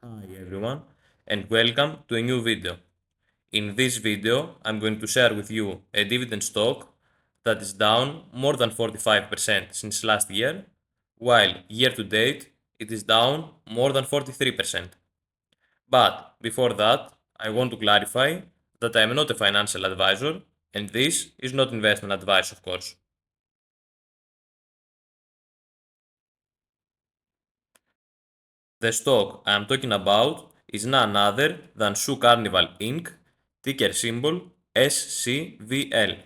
Hi everyone and welcome to a new video. In this video I'm going to share with you a dividend stock that is down more than 45% since last year, while year to date it is down more than 43%. But before that, I want to clarify that I am not a financial advisor and this is not investment advice, of course. The stock I am talking about is none other than Carnival Inc., ticker symbol SCVL.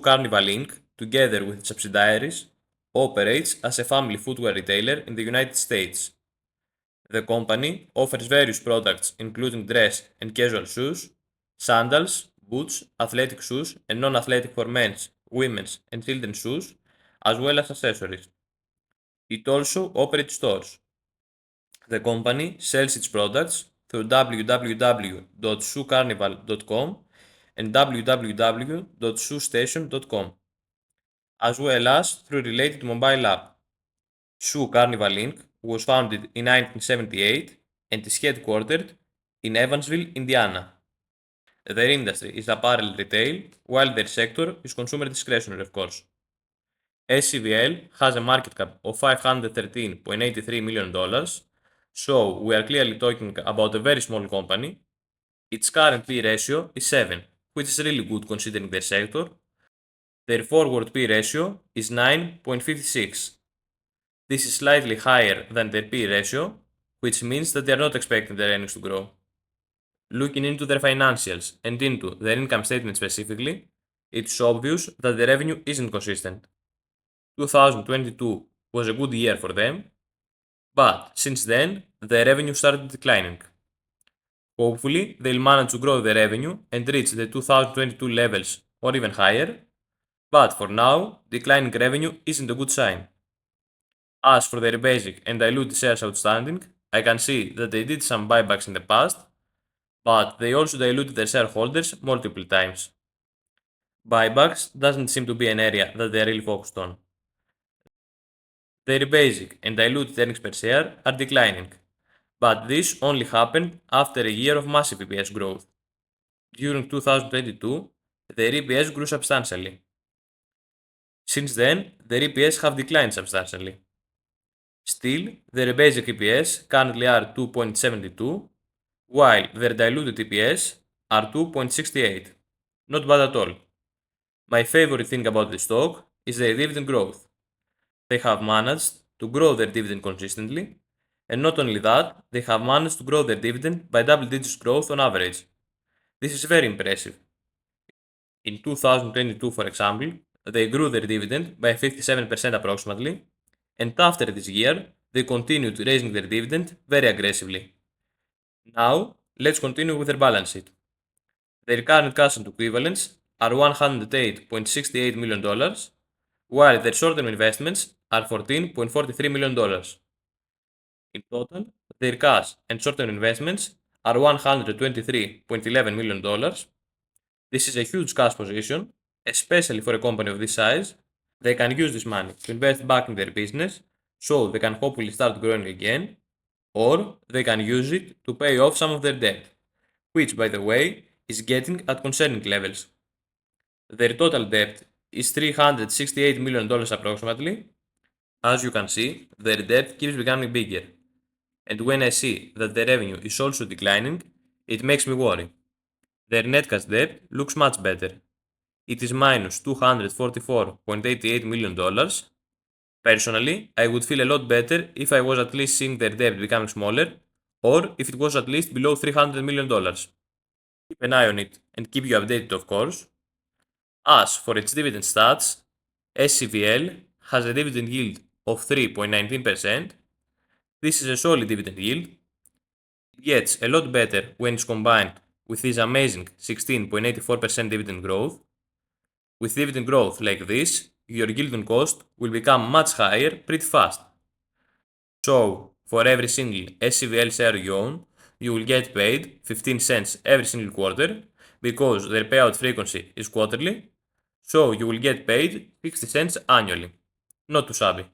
Carnival Inc., together with its subsidiaries, operates as a family footwear retailer in the United States. The company offers various products including dress and casual shoes, sandals, boots, athletic shoes, and non-athletic for men's, women's, and children's shoes, as well as accessories. It also operates stores. The company sells its products through www.shoecarnival.com and www.shoestation.com, as well as through related mobile app. Shoe Carnival Inc. was founded in 1978 and is headquartered in Evansville, Indiana. Their industry is apparel retail, while their sector is consumer discretionary, of course. SCVL has a market cap of $513.83 million, so we are clearly talking about a very small company. Its current P ratio is 7, which is really good considering their sector. Their forward P ratio is 9.56. This is slightly higher than their P ratio, which means that they are not expecting their earnings to grow. Looking into their financials and into their income statement specifically, it's obvious that the revenue isn't consistent. 2022 was a good year for them, but since then, the revenue started declining. Hopefully, they'll manage to grow the revenue and reach the 2022 levels or even higher, but for now, declining revenue isn't a good sign. As for their basic and diluted shares outstanding, I can see that they did some buybacks in the past, but they also diluted their shareholders multiple times. Buybacks doesn't seem to be an area that they are really focused on. Their basic and diluted earnings per share are declining, but this only happened after a year of massive EPS growth. During 2022, their EPS grew substantially. Since then, their EPS have declined substantially. Still, their basic EPS currently are 2.72, while their diluted EPS are 2.68. Not bad at all. My favorite thing about the stock is their dividend growth. They have managed to grow their dividend consistently, and not only that, they have managed to grow their dividend by double digits growth on average. This is very impressive. In 2022, for example, they grew their dividend by 57% approximately, and after this year, they continued raising their dividend very aggressively. Now, let's continue with their balance sheet. Their current cash and equivalents are $108.68 million, while their short-term investments are $14.43 million. In total, their cash and short-term investments are $123.11 million. This is a huge cash position, especially for a company of this size. They can use this money to invest back in their business so they can hopefully start growing again, or they can use it to pay off some of their debt, which, by the way, is getting at concerning levels. Their total debt is $368 million approximately. As you can see, their debt keeps becoming bigger, and when I see that the revenue is also declining, it makes me worry. Their net cash debt looks much better. It is minus $244.88 million. Personally, I would feel a lot better if I was at least seeing their debt becoming smaller, or if it was at least below $300 million. Keep an eye on it and keep you updated, of course. As for its dividend stats, SCVL has a dividend yield of 3.19%. This is a solid dividend yield. It gets a lot better when it's combined with this amazing 16.84% dividend growth. With dividend growth like this, your yield on cost will become much higher pretty fast. So, for every single SCVL share you own, you will get paid 15 cents every single quarter because their payout frequency is quarterly, so you will get paid 60 cents annually. Not too shabby.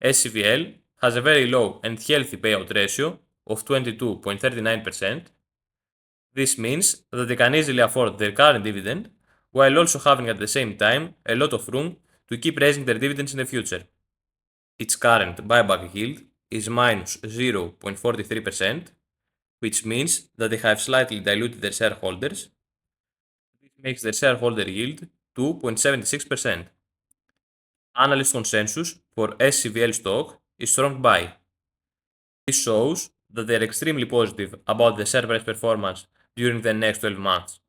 SCVL has a very low and healthy payout ratio of 22.39%. This means that they can easily afford their current dividend while also having at the same time a lot of room to keep raising their dividends in the future. Its current buyback yield is minus 0.43%, which means that they have slightly diluted their shareholders. This makes their shareholder yield 2.76%. Analyst consensus for SCVL stock is strong buy. This shows that they are extremely positive about the share price performance during the next 12 months.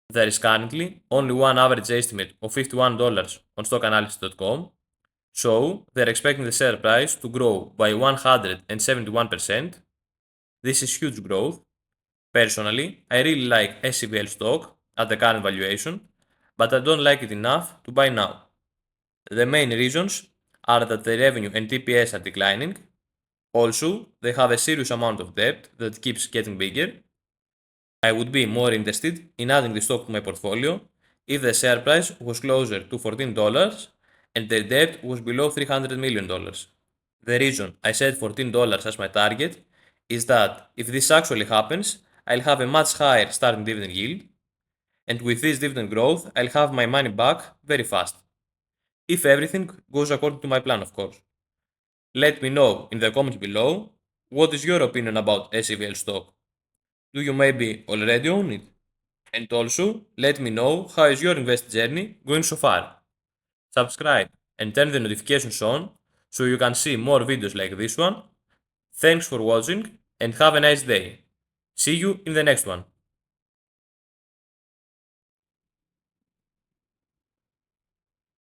There is currently only one average estimate of $51 on stockanalysis.com, so they are expecting the share price to grow by 171%. This is huge growth. Personally, I really like SCVL stock at the current valuation, but I don't like it enough to buy now. The main reasons are that the revenue and TPS are declining. Also, they have a serious amount of debt that keeps getting bigger. I would be more interested in adding the stock to my portfolio if the share price was closer to $14 and the debt was below $300 million. The reason I set $14 as my target is that if this actually happens, I'll have a much higher starting dividend yield, and with this dividend growth, I'll have my money back very fast. If everything goes according to my plan, of course. Let me know in the comments below what is your opinion about SCVL stock. Do you maybe already own it? And also, let me know how is your invest journey going so far. Subscribe and turn the notifications on so you can see more videos like this one. Thanks for watching and have a nice day. See you in the next one.